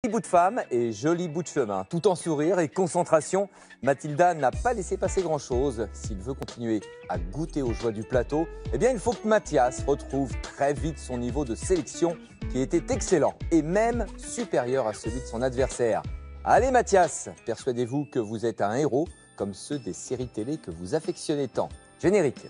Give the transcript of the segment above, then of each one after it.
Petit bout de femme et joli bout de chemin. Tout en sourire et concentration, Mathilda n'a pas laissé passer grand-chose. S'il veut continuer à goûter aux joies du plateau, eh bien il faut que Mathias retrouve très vite son niveau de sélection qui était excellent et même supérieur à celui de son adversaire. Allez Mathias, persuadez-vous que vous êtes un héros comme ceux des séries télé que vous affectionnez tant. Générique.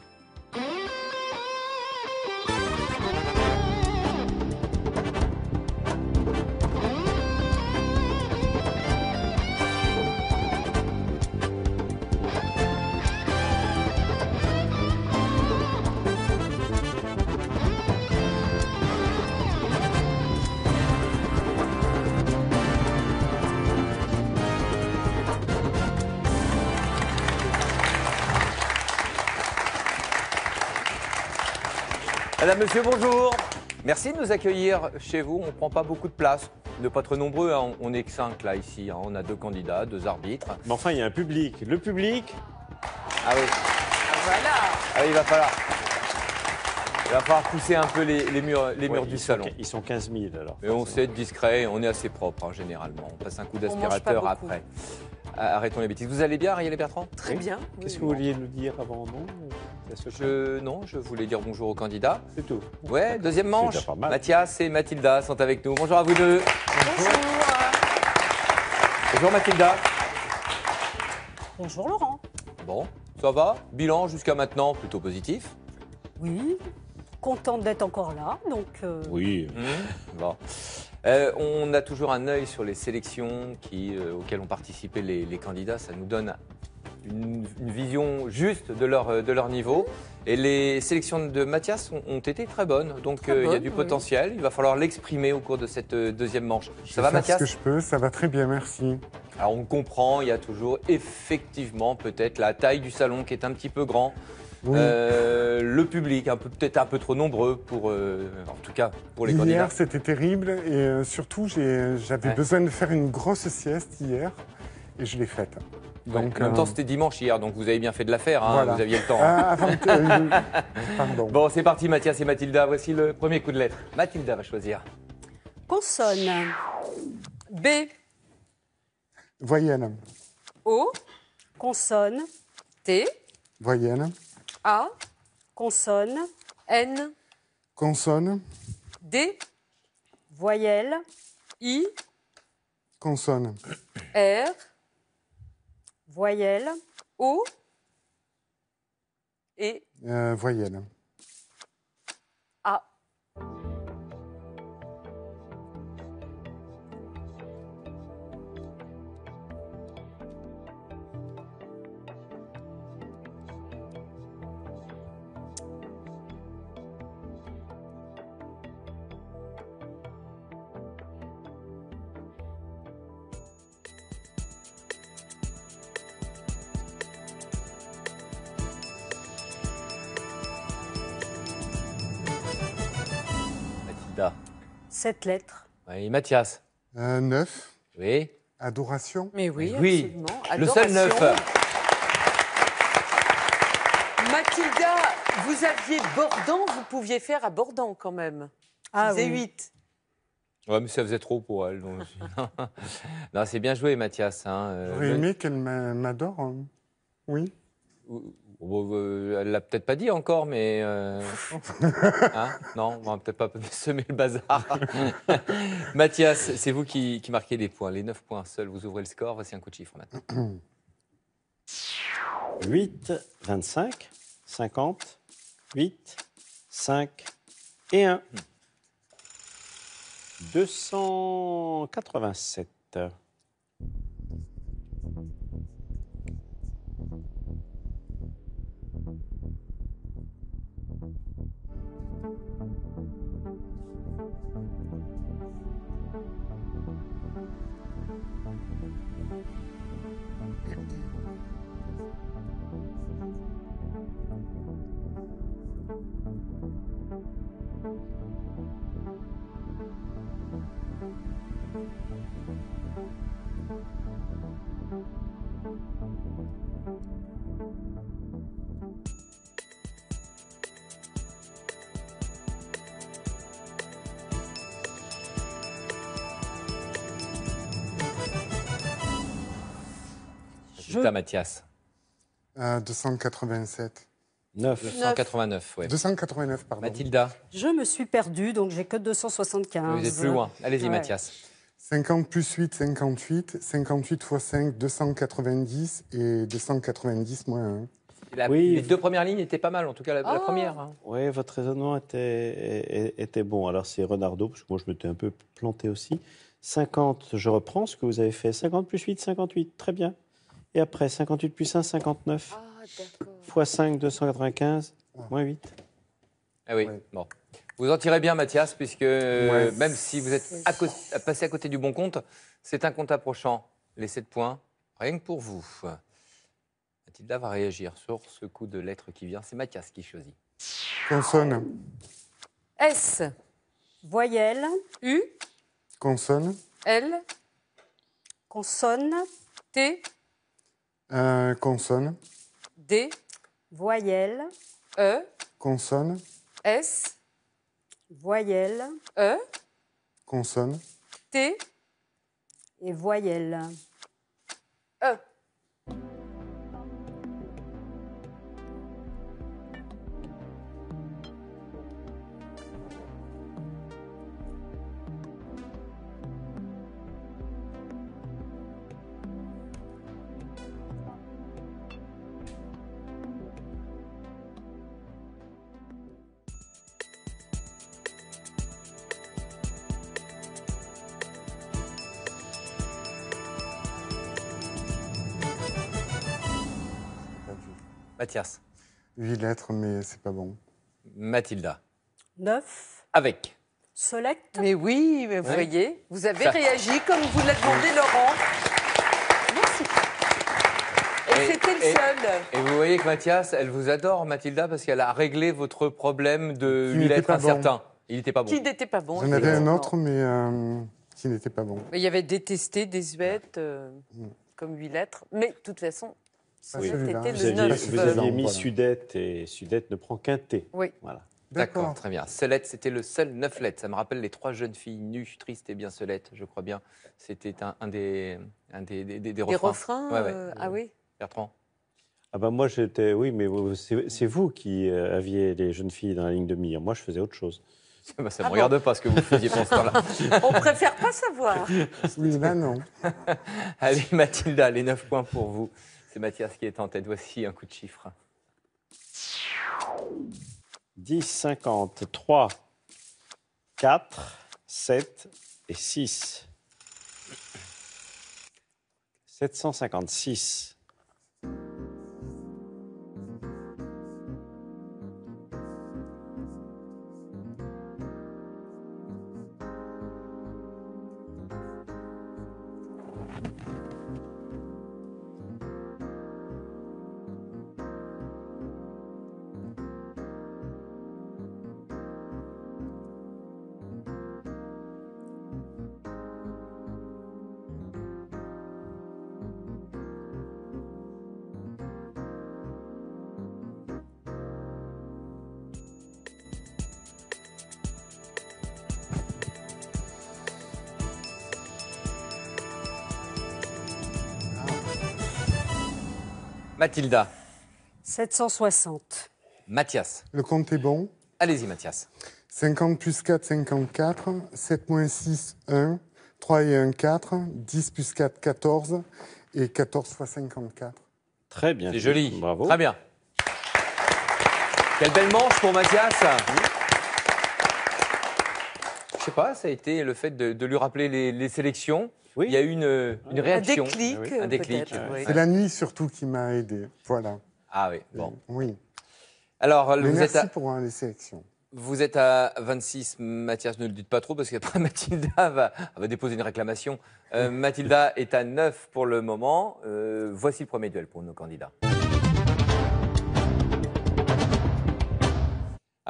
Madame, monsieur, bonjour. Merci de nous accueillir chez vous. On ne prend pas beaucoup de place. Ne pas trop nombreux, hein. On n'est que 5 là, ici. Hein. On a 2 candidats, 2 arbitres. Mais enfin, il y a un public. Le public. Ah oui. Voilà. Ah oui, il va falloir pousser un peu les murs du salon. Ils sont 15 000 alors. Mais on sait être discret, on est assez propre hein, généralement. On passe un coup d'aspirateur après. Arrêtons les bêtises. Vous allez bien, Ariel et Bertrand? Très bien. Qu'est-ce que vous vouliez nous dire avant, non? Non, je voulais dire bonjour aux candidats. C'est tout. Ouais, deuxième manche. déjà pas mal. Mathias et Mathilda sont avec nous. Bonjour à vous deux. Bonjour. Bonjour Mathilda. Bonjour Laurent. Bon, ça va? Bilan jusqu'à maintenant plutôt positif. Oui, contente d'être encore là, donc... Oui. Bon. On a toujours un œil sur les sélections auxquelles ont participé les candidats. Ça nous donne une vision juste de leur niveau. Et les sélections de Mathias ont été très bonnes. Donc il y a du potentiel. Il va falloir l'exprimer au cours de cette deuxième manche. Ça va Mathias? Ce que je peux, ça va très bien, merci. Alors on comprend, il y a toujours effectivement peut-être la taille du salon qui est un petit peu grand. Oui. Le public, peut-être un peu trop nombreux en tout cas pour les candidats. Hier, c'était terrible et surtout, j'avais besoin de faire une grosse sieste hier et je l'ai faite. Donc, en même temps, c'était dimanche hier, donc vous avez bien fait de la faire, hein, voilà. Vous aviez le temps. Pardon. Bon, c'est parti Mathias et Mathilda, voici le premier coup de lettre. Mathilda va choisir. Consonne. B. Voyelle. O. Consonne. T. Voyelle. A. Consonne. N. Consonne. D. Voyelle. I. Consonne. R. Voyelle. O. Et Voyelle. A. Mathilda. 7 lettres. Oui, Mathias. 9. Oui. Adoration. Mais oui, Oui. absolument. Le seul 9. Mathilda, vous aviez Bordan, vous pouviez faire à Bordan quand même. Ah Faisait oui. 8. Ouais, mais ça faisait trop pour elle. Donc... non, c'est bien joué Mathias. Hein. J'aurais aimé qu'elle m'adore. Hein. Oui. Elle l'a peut-être pas dit encore, mais hein, non, on va peut-être pas semer le bazar. Mathias, c'est vous qui marquez des points, les 9 points seuls. Vous ouvrez le score. Voici un coup de chiffre maintenant. 8, 25, 50, 8, 5 et 1. 287. Résultat, Mathias. 287. 9. 289, ouais. 289, pardon. Mathilda, Je me suis perdue, donc j'ai que 275. vous êtes plus loin. Allez-y, Ouais. Mathias. 50 plus 8, 58. 58 fois 5, 290. Et 290 moins 1. Oui. Les deux premières lignes étaient pas mal, en tout cas la première. Hein. Oui, votre raisonnement était bon. Alors, c'est Renardo, parce que moi, je m'étais un peu planté aussi. 50, je reprends ce que vous avez fait. 50 plus 8, 58. Très bien. Et après, 58 plus 1, 59. Ah, d'accord. Fois 5, 295. Moins 8. Ah oui, Ouais. bon. Vous en tirez bien, Mathias, puisque Ouais. même si vous êtes passé à côté du bon compte, c'est un compte approchant. Les 7 points, rien que pour vous. Mathilda va réagir sur ce coup de lettre qui vient. C'est Mathias qui choisit. Consonne. S, Voyelle, U, Consonne. L, consonne, T, Consonne. D, voyelle, E, Consonne. S, voyelle E, Consonne. T, et voyelle. E. Mathias. 8 lettres, mais c'est pas bon. Mathilda. 9, Avec. Solette, Mais oui, mais vous voyez, vous avez réagi comme vous l'a demandé Laurent. Merci. Et c'était le seul. Et vous voyez que Mathias, elle vous adore, Mathilda, parce qu'elle a réglé votre problème de Qui 8 n'était lettres pas bon. incertain. Il n'était pas bon. Qui n'était pas bon. J'en avais un effectivement. autre, mais qui n'était pas bon. Mais il y avait détesté, désuète, comme 8 lettres. Mais de toute façon, ça Oui. était Celui-là. Vous le aviez, 9. vous aviez Voilà. mis Sudette, et Sudette ne prend qu'un T. Oui. Voilà. D'accord, très bien. Solette, c'était le seul 9 lettres. Ça me rappelle les 3 jeunes filles nues, tristes et bien Solette, je crois bien. C'était un des Des refrains. refrains, Ouais, ouais. ah oui. Bertrand. Ah ben moi, j'étais... Oui, mais c'est vous qui aviez les jeunes filles dans la ligne de mire. Moi, je faisais autre chose. Ça ne Ah me regarde pas ce que vous faisiez pendant ce temps-là. On préfère pas savoir. Oui, là, non. Allez, Mathilda, les 9 points pour vous. C'est Mathias qui est en tête. Voici un coup de chiffre. 10, 50, 3, 4, 7 et 6. 756. Mathilda. 760. Mathias. Le compte est bon. Allez-y, Mathias. 50 plus 4, 54. 7 moins 6, 1. 3 et 1, 4. 10 plus 4, 14. Et 14 fois 54. Très bien. C'est joli. Bravo. Très bien. Quelle belle manche pour Mathias. Je sais pas, ça a été le fait de lui rappeler les sélections. Oui. Il y a eu une Un réaction. déclic, Ah oui. Un déclic. peut-être, oui. C'est la nuit surtout qui m'a aidé. Voilà. Ah oui, bon. Oui. Alors, Mais vous êtes, merci pour les sélections. vous êtes à 26, Mathias, ne le dites pas trop, parce qu'après Mathilda va déposer une réclamation. Mathilda est à 9 pour le moment. Voici le premier duel pour nos candidats.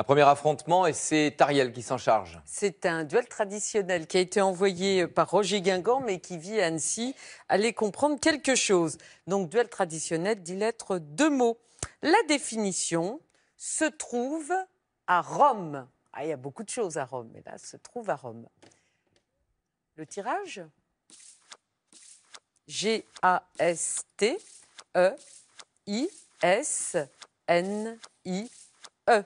Un premier affrontement et c'est Ariel qui s'en charge. C'est un duel traditionnel qui a été envoyé par Roger Guingamp, mais qui vit à Annecy. Allez comprendre quelque chose. Donc, duel traditionnel, 10 lettres, 2 mots. La définition se trouve à Rome. Ah, il y a beaucoup de choses à Rome, mais là, se trouve à Rome. Le tirage G-A-S-T, E-I-S-N-I-E.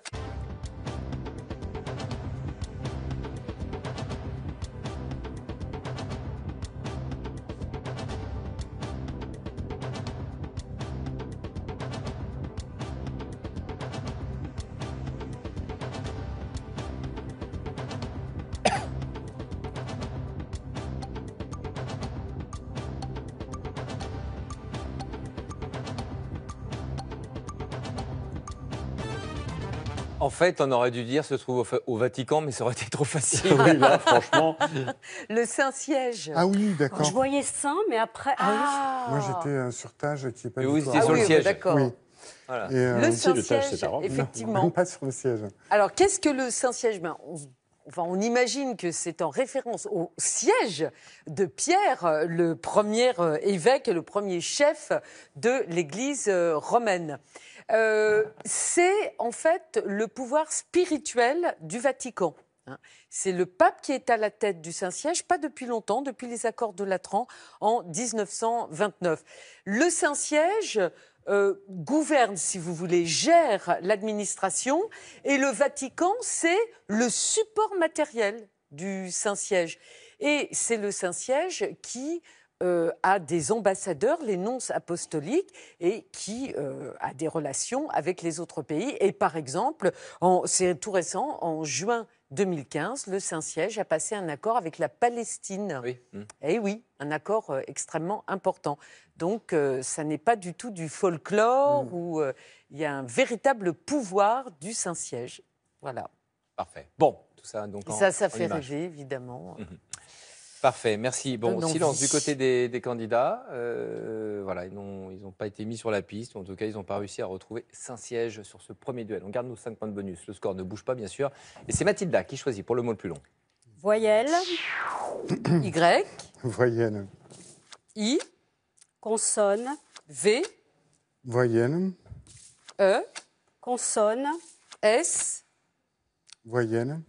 En fait, on aurait dû dire se trouve au Vatican, mais ça aurait été trop facile. Oui, là, franchement. Le Saint-Siège. Ah oui, Je d'accord. voyais Saint, mais après. Ah. Moi, j'étais sur Tage qui n'est pas Et du vous tout étiez à- sur le oui, siège. D'accord. Oui. Voilà. Et, Le Si, le Tage, Saint-Siège, c'est à Rome. effectivement. Non, pas sur le siège. Alors, qu'est-ce que le Saint-Siège? On imagine que c'est en référence au siège de Pierre, le premier évêque et le premier chef de l'Église romaine. C'est en fait le pouvoir spirituel du Vatican. C'est le pape qui est à la tête du Saint-Siège, pas depuis longtemps, depuis les accords de Latran en 1929. Le Saint-Siège gouverne, si vous voulez, gère l'administration, et le Vatican, c'est le support matériel du Saint-Siège. Et c'est le Saint-Siège qui a des ambassadeurs, les nonces apostoliques, et qui a des relations avec les autres pays. Et par exemple, c'est tout récent, en juin 2015, le Saint-Siège a passé un accord avec la Palestine. Oui. Eh oui, un accord extrêmement important. Donc, ça n'est pas du tout du folklore où il y a un véritable pouvoir du Saint-Siège. Voilà. Parfait. Bon, tout ça donc Et en ça en fait images. rêver, évidemment. Parfait, merci. Bon, Donne silence envie. du côté des candidats. Voilà, ils n'ont pas été mis sur la piste, ou en tout cas, ils n'ont pas réussi à retrouver Saint-Siège sur ce premier duel. On garde nos 5 points de bonus. Le score ne bouge pas, bien sûr. Et c'est Mathilda qui choisit pour le mot le plus long. Voyelle, Y, Voyelle. I, consonne, V, Voyelle. E, consonne, S, Voyelle.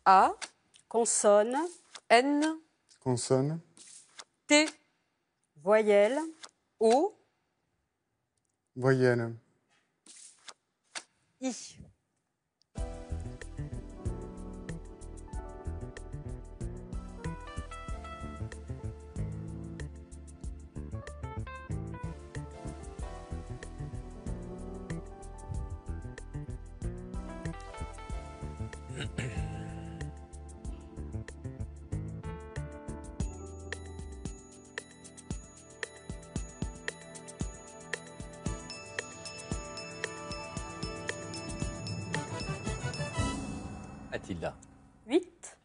A, consonne, N, Consonne. T, voyelle, O, Voyelle. I. Mathilda. 8,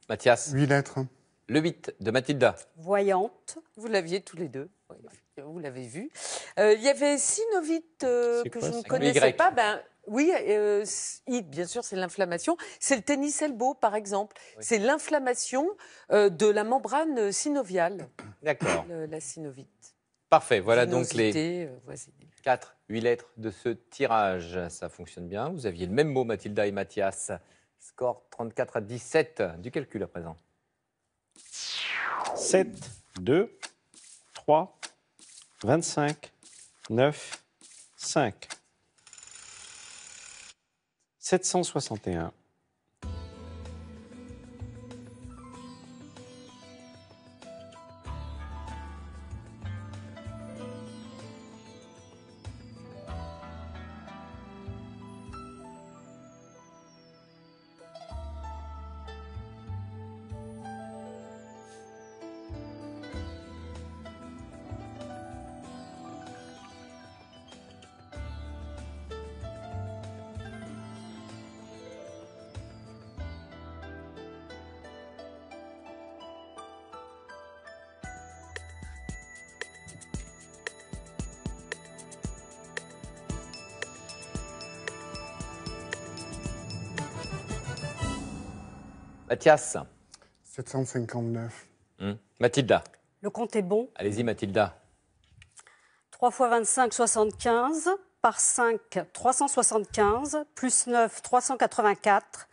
Mathias. 8 lettres. Le 8 de Mathilda. voyante, Vous l'aviez tous les deux. Oui, vous l'avez vu. Il y avait synovite C'est que quoi, je ne ça connaissais Y. pas. Oui, bien sûr, c'est l'inflammation. C'est le tennis elbow, par exemple. Oui. C'est l'inflammation de la membrane synoviale, D'accord. la synovite. Parfait. Voilà donc les Vinosité, voisine. 4, 8 lettres de ce tirage. Ça fonctionne bien. Vous aviez le même mot, Mathilda et Mathias. Score 34 à 17. Du calcul à présent. 7, 2, 3, 25, 9, 5. 761. Mathias. 759. Mathilda. le compte est bon. Allez-y, Mathilda. 3 fois 25, 75, par 5, 375, plus 9, 384,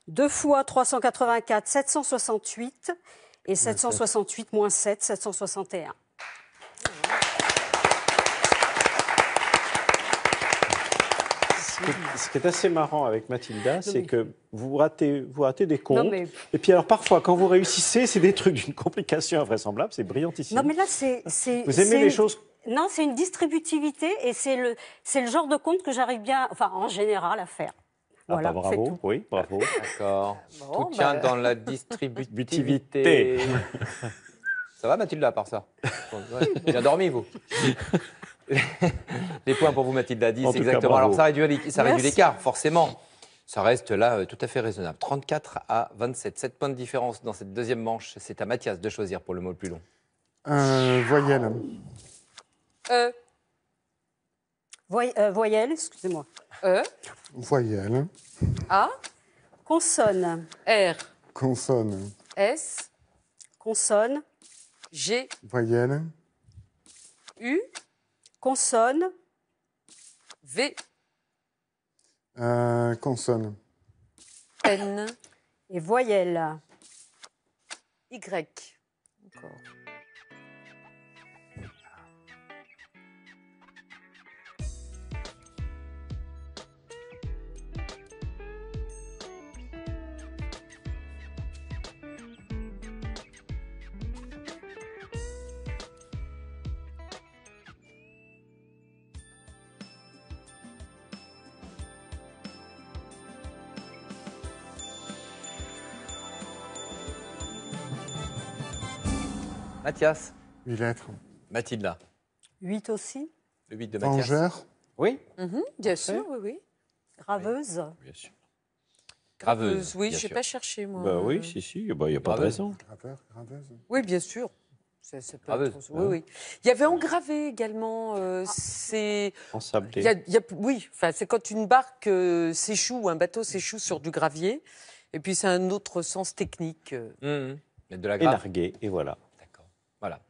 2 fois 384, 768, et 768 moins 7, 761. Ce qui est assez marrant avec Mathilda, c'est que vous ratez des comptes. Non, mais... Et puis alors parfois, quand vous réussissez, c'est des trucs d'une complication invraisemblable. C'est brillantissime. Non, mais là, c'est... Vous aimez les choses... Non, c'est une distributivité et c'est le genre de compte que j'arrive bien, enfin, en général, à faire. Voilà, bah, c'est bravo, tout. oui, bravo. D'accord. Bon, Tout tient bah. dans la distributivité. Ça va, Mathilda, à part ça? Ouais, bien dormi, vous. Les points pour vous, Mathilda, 10, En tout cas, exactement. bravo. Alors, ça réduit Merci. l'écart, forcément. Ça reste là tout à fait raisonnable. 34 à 27. 7 points de différence dans cette deuxième manche. C'est à Mathias de choisir pour le mot le plus long. Voyelle. Voyelle, excusez-moi. Voyelle. A, Consonne. R, Consonne. S, Consonne. G, Voyelle. U, Consonne. V, Consonne. N, Et voyelle. Y. Encore. Mathias, 8 lettres. Mathilda, 8 aussi. le 8 de Mathias. Vengeur. Oui, Bien sûr, oui, oui. Graveuse. bien sûr. Graveuse. Oui, bien j'ai sûr. pas cherché, moi. Bah oui, si, il n'y a pas de Graveuse. raison. Graveur. Graveuse. Oui, bien sûr. Ça peut Graveuse. être- Oui, oui. Il y avait engravé également. C'est. Ensablé. Oui, enfin, c'est quand une barque s'échoue ou un bateau s'échoue sur du gravier. Et puis, c'est un autre sens technique. Mais de la Et grave. largué, et voilà. D'accord. Voilà.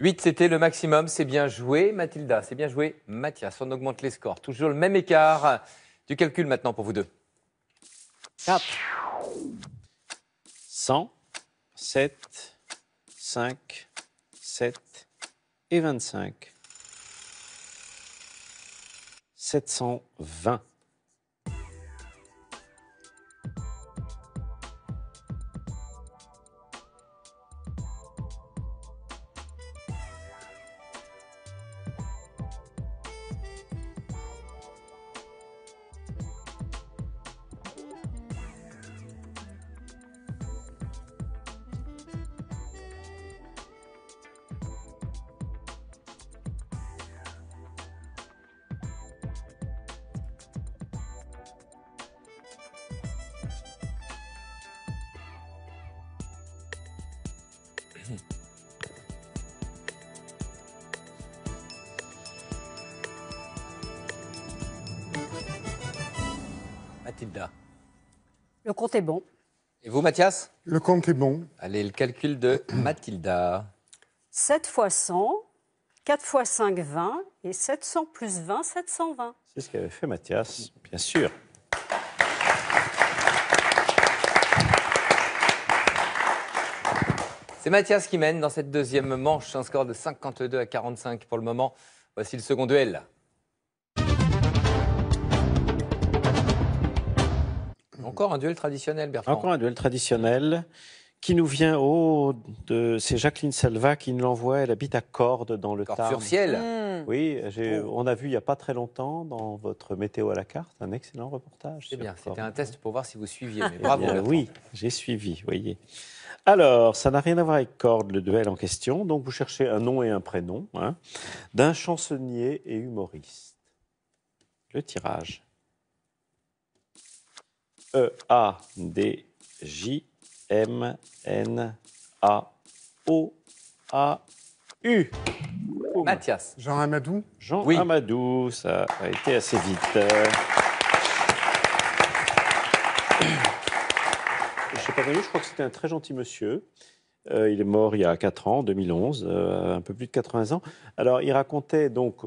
8, c'était le maximum. C'est bien joué, Mathilda. C'est bien joué, Mathias. On augmente les scores. Toujours le même écart. Du calcul maintenant pour vous deux. 4. 100, 7, 5, 7 et 25. 720. Mathilda. Le compte est bon. Et vous, Mathias? Le compte est bon. Allez, le calcul de Mathilda. 7 fois 100, 4 fois 5, 20, et 700 plus 20, 720. C'est ce qu'avait fait Mathias, bien sûr. C'est Mathias qui mène dans cette deuxième manche. Un score de 52 à 45 pour le moment. Voici le second duel. Encore un duel traditionnel, Bertrand. Encore un duel traditionnel qui nous vient c'est Jacqueline Selva qui nous l'envoie. Elle habite à Cordes dans le Tarn. Cordes-sur-Ciel. Oui, on a vu il n'y a pas très longtemps dans votre météo à la carte un excellent reportage. C'est sur bien, Cordes. c'était un test pour voir si vous suiviez. Mais Eh bravo, bien, Bertrand. oui, j'ai suivi, voyez. Alors, ça n'a rien à voir avec Cordes, le duel en question. Donc, vous cherchez un nom et un prénom d'un chansonnier et humoriste. Le tirage. E-A-D-J-M-N-A-O-A-U. Mathias. Jean Amadou. Jean Oui. Amadou, ça a été assez vite. Je ne sais pas, je crois que c'était un très gentil monsieur. Il est mort il y a 4 ans, en 2011, un peu plus de 80 ans. Alors, il racontait donc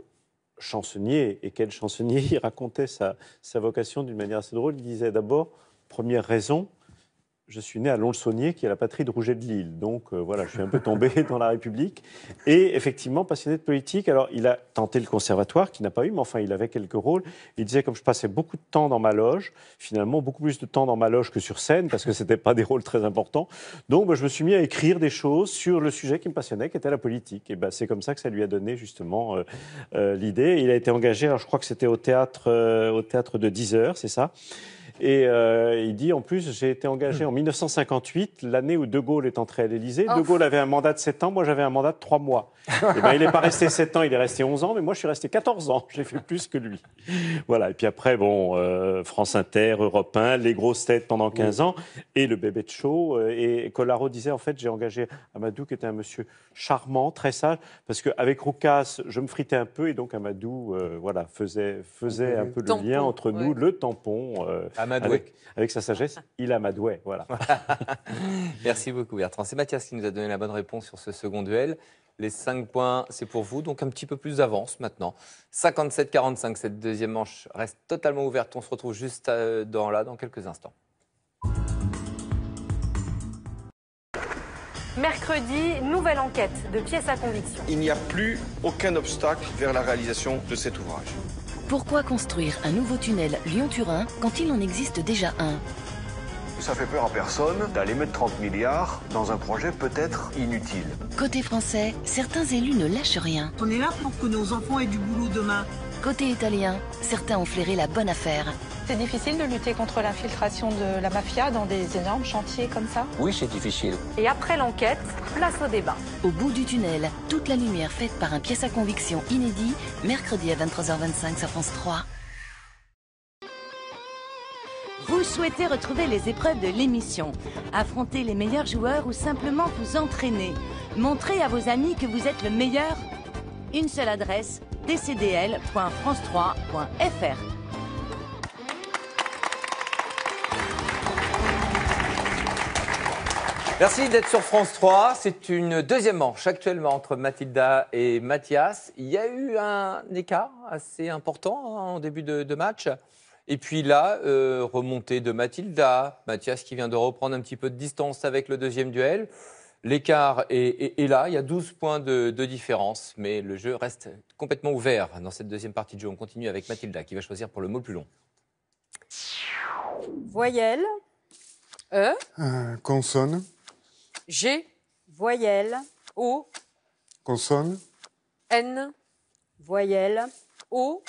chansonnier, et quel chansonnier, il racontait sa vocation d'une manière assez drôle. Il disait d'abord, première raison, je suis né à Lons-le-Saunier, qui est la patrie de Rouget de Lille. Donc voilà, je suis un peu tombé dans la République. Et effectivement, passionné de politique. Alors, il a tenté le conservatoire, qui n'a pas eu, mais enfin, il avait quelques rôles. Il disait, comme je passais beaucoup de temps dans ma loge, finalement, beaucoup plus de temps dans ma loge que sur scène, parce que ce n'était pas des rôles très importants. Donc, je me suis mis à écrire des choses sur le sujet qui me passionnait, qui était la politique. Et c'est comme ça que ça lui a donné, justement, l'idée. Il a été engagé, alors je crois que c'était au théâtre de 10 heures, c'est ça ? Et il dit, en plus, j'ai été engagé en 1958, l'année où De Gaulle est entré à l'Élysée. De Gaulle avait un mandat de 7 ans, moi j'avais un mandat de 3 mois. Il n'est pas resté 7 ans, il est resté 11 ans, mais moi je suis resté 14 ans. J'ai fait plus que lui. Voilà. Et puis après, France Inter, Europe 1, les grosses têtes pendant 15 ans, et le bébé de show. Et Collaro disait, en fait, j'ai engagé Amadou, qui était un monsieur charmant, très sage, parce qu'avec Roucas, je me fritais un peu, et donc Amadou faisait un peu le lien entre nous, le tampon. Avec sa sagesse, il amadouait, voilà. Merci beaucoup Bertrand. C'est Mathias qui nous a donné la bonne réponse sur ce second duel. Les 5 points, c'est pour vous, donc un petit peu plus d'avance maintenant. 57-45, cette deuxième manche reste totalement ouverte. On se retrouve juste dans quelques instants. Mercredi, nouvelle enquête de pièces à conviction. Il n'y a plus aucun obstacle vers la réalisation de cet ouvrage. Pourquoi construire un nouveau tunnel Lyon-Turin quand il en existe déjà un? Ça fait peur à personne d'aller mettre 30 milliards dans un projet peut-être inutile. Côté français, certains élus ne lâchent rien. On est là pour que nos enfants aient du boulot demain. Côté italien, certains ont flairé la bonne affaire. C'est difficile de lutter contre l'infiltration de la mafia dans des énormes chantiers comme ça? Oui, c'est difficile. Et après l'enquête, place au débat. Au bout du tunnel, toute la lumière faite par un pièce à conviction inédit, mercredi à 23h25 sur France 3. Vous souhaitez retrouver les épreuves de l'émission, affronter les meilleurs joueurs ou simplement vous entraîner, montrer à vos amis que vous êtes le meilleur? Une seule adresse, tcdl.france3.fr. Merci d'être sur France 3. C'est une deuxième manche actuellement entre Mathilda et Mathias. Il y a eu un écart assez important en début de match. Et puis là, remontée de Mathilda. Mathias qui vient de reprendre un petit peu de distance avec le deuxième duel. L'écart est là, il y a 12 points de différence. Mais le jeu reste complètement ouvert dans cette deuxième partie de jeu. On continue avec Mathilda qui va choisir pour le mot le plus long. Voyelle. Consonne. G. Voyelle. O. Consonne. N. Voyelle. O.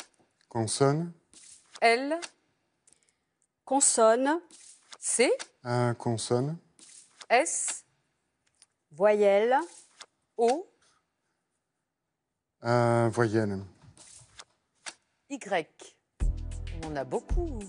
Consonne. L. Consonne. C. Consonne. S. Voyelle. O. Voyelle. Y. On en a beaucoup.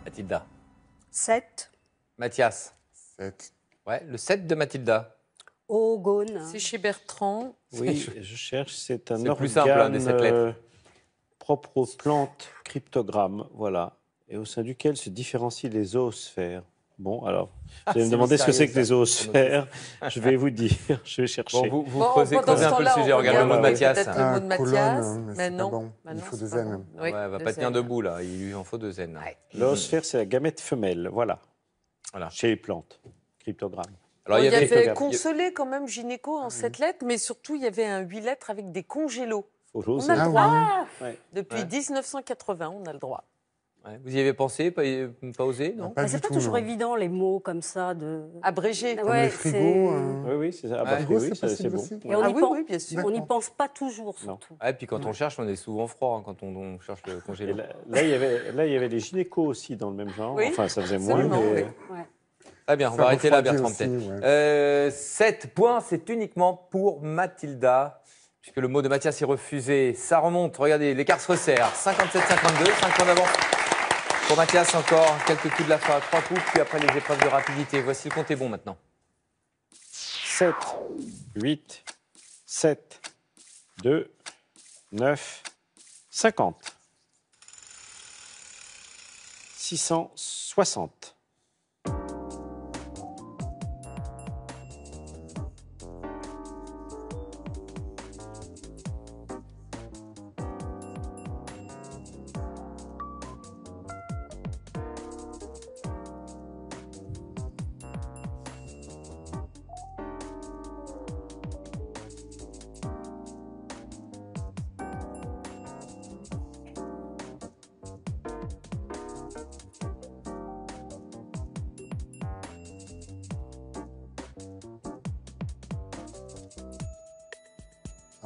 Mathilda. 7. Mathias. 7. Ouais, le 7 de Mathilda. Ogone. C'est chez Bertrand. Oui, je cherche, c'est un C'est organe plus simple, des 7 lettres. Propre aux plantes, cryptogramme, voilà, et au sein duquel se différencient les zoosphères. Bon, alors, vous allez me demander ce que c'est que les zoosphères. Je vais vous dire, je vais chercher. Bon, vous creusez un peu le sujet. Regarde le mot de Mathias. Le mot de Mathias, mais non. non. Il faut deux N. Oui, Elle va pas tenir debout, là. Il lui en faut 2 N. Ouais. L'oosphère, c'est la gamète femelle, voilà. Chez les plantes, cryptogramme. Alors, il y avait consolé quand même gynéco en 7 lettres, mais surtout, il y avait un 8 lettres avec des congélos. On a le droit. Depuis 1980, on a le droit. Ouais. Vous y avez pensé, pas osé, non? C'est pas toujours évident, les mots comme ça. Abrégé. Comme les frigos. Oui, c'est ça. C'est bon. Et on bien sûr. On n'y pense pas toujours, surtout. Et puis quand on cherche, on est souvent froid quand on cherche le congélo. Là, il y avait les gynécos aussi dans le même genre. Oui, enfin, ça faisait moins. Mais... Très bien, on va arrêter là, Bertrand, peut-être. 7 points, c'est uniquement pour Mathilda. Puisque le mot de Mathias est refusé. Ça remonte, regardez, l'écart se resserre. 57-52, 5 points d'avance. Pour Mathias, encore quelques coups de la fin, 3 coups, puis après les épreuves de rapidité. Voici le compte est bon maintenant. 7, 8, 7, 2, 9, 50. 660.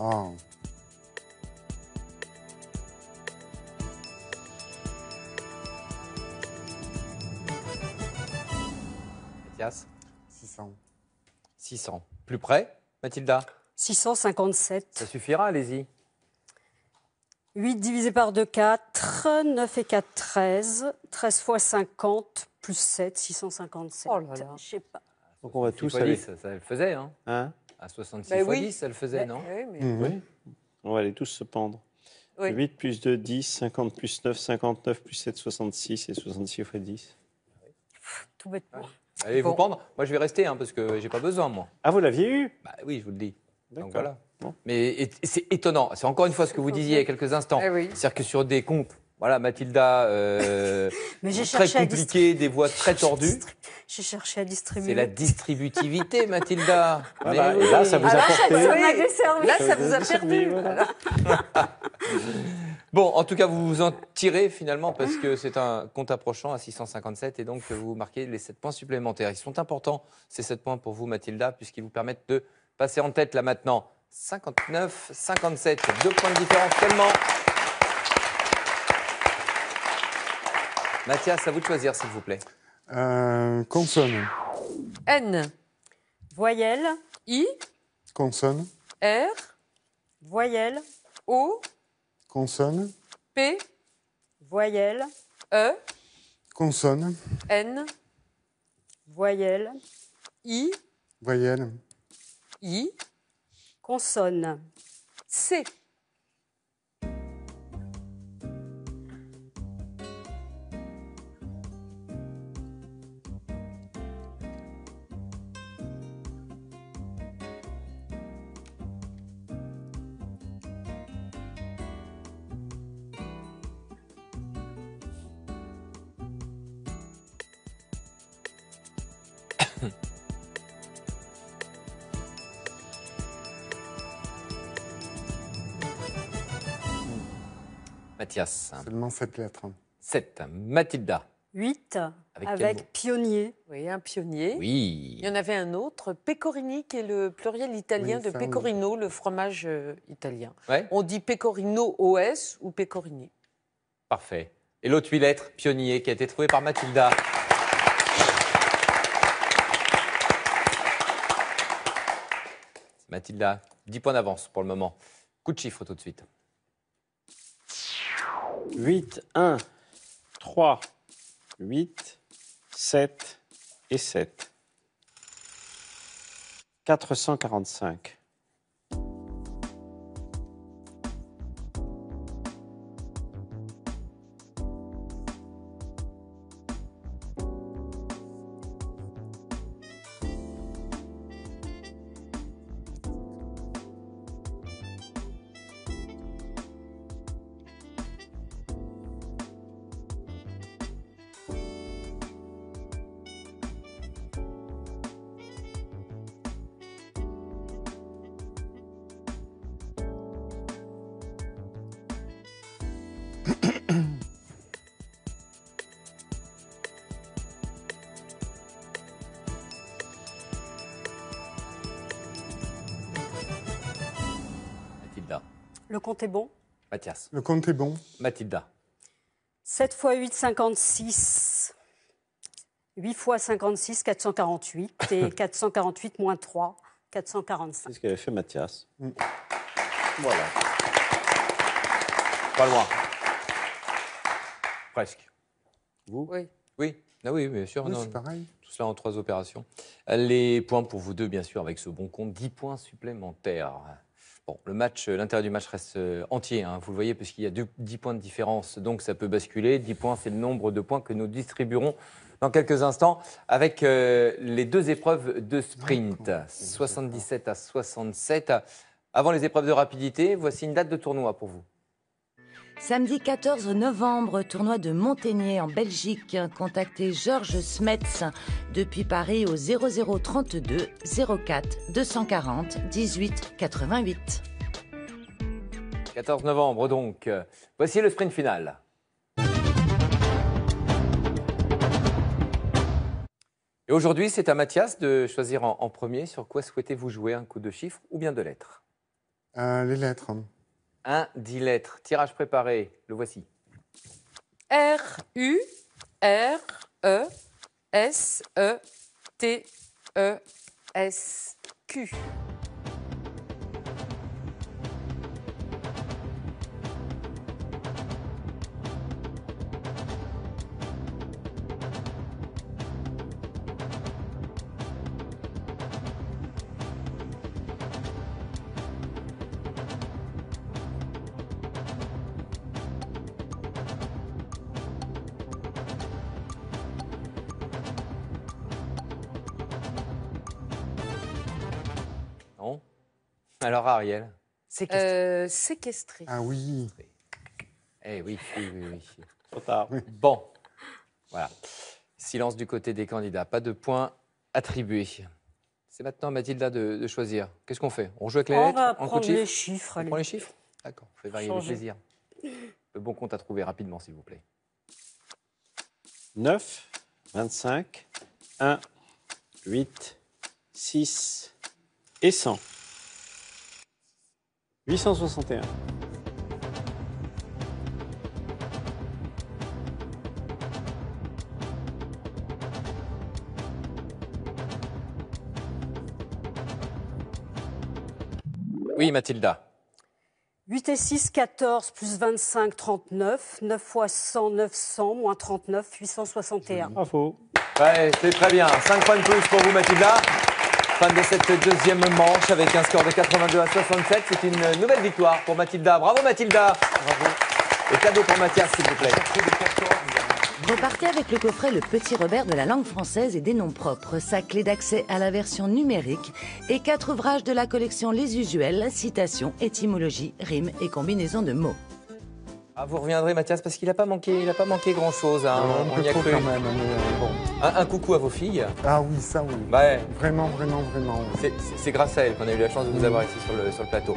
Ah. Mathias, 600. 600. Plus près, Mathilda? 657. Ça suffira, allez-y. 8 divisé par 2, 4. 9 et 4, 13. 13 fois 50, plus 7, 657. Oh là là. Je sais pas. Donc on va 6 tous fois aller. 10, ça le faisait, hein? Hein? À 66 Ben fois oui. 10, ça le faisait, non? Oui, mais... Oui. On va aller tous se pendre. Oui. 8 plus 2, 10. 50 plus 9, 59 plus 7, 66. Et 66 fois 10. Tout bêtement. Allez Bon. vous pendre. Moi, je vais rester, hein, parce que j'ai pas besoin, moi. Ah, vous l'aviez eu? Bah oui, je vous le dis. Donc D'accord. voilà. Bon. Mais c'est étonnant. C'est encore une fois ce que vous disiez il y a quelques instants. Eh oui. C'est-à-dire que sur des comptes, voilà, Mathilda, Mais j'ai très cherché à compliqué, des voies très tordues. J'ai cherché à distribuer. C'est la distributivité, Mathilda. Voilà. Mais Et là, oui. ça vous a porté. Là, ça vous a perdu. Voilà. Bon, en tout cas, vous vous en tirez finalement parce que c'est un compte approchant à 657 et donc vous marquez les 7 points supplémentaires. Ils sont importants, ces 7 points pour vous, Mathilda, puisqu'ils vous permettent de passer en tête là maintenant. 59, 57, 2 points de différence seulement. Mathias, à vous de choisir, s'il vous plaît. Consonne. N, Voyelle, I, Consonne. R, voyelle, O, Consonne. P, voyelle, E, Consonne. N, voyelle, I, Voyelle. I, consonne. C. Mathias. Seulement 7 lettres. 7. Mathilda. 8 Avec quel mot avec pionnier. Oui, un pionnier. Oui. Il y en avait un autre, pecorini, qui est le pluriel italien Oui, de ça, oui. pecorino, le fromage italien. Ouais. On dit pecorino OS ou pecorini. Parfait. Et l'autre 8 lettres, pionnier, qui a été trouvé par Mathilda. Mathilda, 10 points d'avance pour le moment. Coup de chiffre tout de suite. 8, 1, 3, 8, 7 et 7. 445. Mathilda. Le compte est bon. Mathias. Le compte est bon. Mathilda. 7 x 8, 56. 8 x 56, 448. Et 448 moins 3, 445. C'est ce qu'avait fait Mathias. Voilà. Pas loin. Presque. Vous? Oui. Oui. Ah oui, bien sûr. Oui, non, c'est pareil. tout cela en 3 opérations. Les points pour vous deux, bien sûr, avec ce bon compte, 10 points supplémentaires. Bon, l'intérêt du match reste entier, hein, vous le voyez, puisqu'il y a 10 points de différence, donc ça peut basculer. 10 points, c'est le nombre de points que nous distribuerons dans quelques instants avec les 2 épreuves de sprint, 77 à 67. Avant les épreuves de rapidité, voici une date de tournoi pour vous. Samedi 14 novembre, tournoi de Monténier en Belgique. Contactez Georges Smets depuis Paris au 0032 04 240 18 88. 14 novembre donc. Voici le sprint final. Et aujourd'hui, c'est à Mathias de choisir en premier sur quoi souhaitez-vous jouer, un coup de chiffres ou bien de lettres. Les lettres. 10 lettres. Tirage préparé, le voici. R-U-R-E-S-E-T-E-S-Q. Non. Alors Ariel, séquestré. Séquestré. Ah oui. Eh oui. Trop tard. Bon, voilà. Silence du côté des candidats. Pas de points attribués. C'est maintenant à Mathilda de choisir. Qu'est-ce qu'on fait? On joue avec les On lettres? va en coup de prendre chiffres les chiffres. On allez. prend les chiffres? D'accord. On fait varier le Changer. plaisir. Le bon compte à trouver rapidement, s'il vous plaît. 9, 25, 1, 8, 6 et 100. 861. Oui, Mathilda. 8 et 6, 14, plus 25, 39. 9 fois 100, 900, moins 39, 861. Bravo. Ouais, c'est très bien. 5 points de plus pour vous, Mathilda. Fin de cette deuxième manche avec un score de 82 à 67. C'est une nouvelle victoire pour Mathilda. Bravo, Mathilda. Bravo. Et cadeau pour Mathias, s'il vous plaît. Repartez avec le coffret Le Petit Robert de la langue française et des noms propres, sa clé d'accès à la version numérique et 4 ouvrages de la collection Les Usuels, citations, étymologie, rimes et combinaisons de mots. Ah, vous reviendrez, Mathias, parce qu'il n'a pas manqué grand-chose. Hein. Un On y peu a trop cru. quand même. Mais bon. Un coucou à vos filles. Ah oui, ça oui. Ouais. Vraiment. Oui. C'est grâce à elles qu'on a eu la chance de vous avoir ici sur le plateau.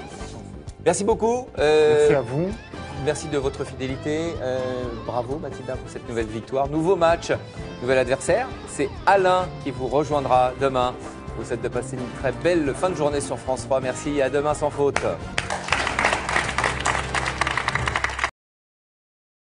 Merci beaucoup. Merci à vous. Merci de votre fidélité. Bravo Mathilda pour cette nouvelle victoire. Nouveau match, nouvel adversaire. C'est Alain qui vous rejoindra demain. Je vous souhaite de passer une très belle fin de journée sur France 3. Merci et à demain sans faute.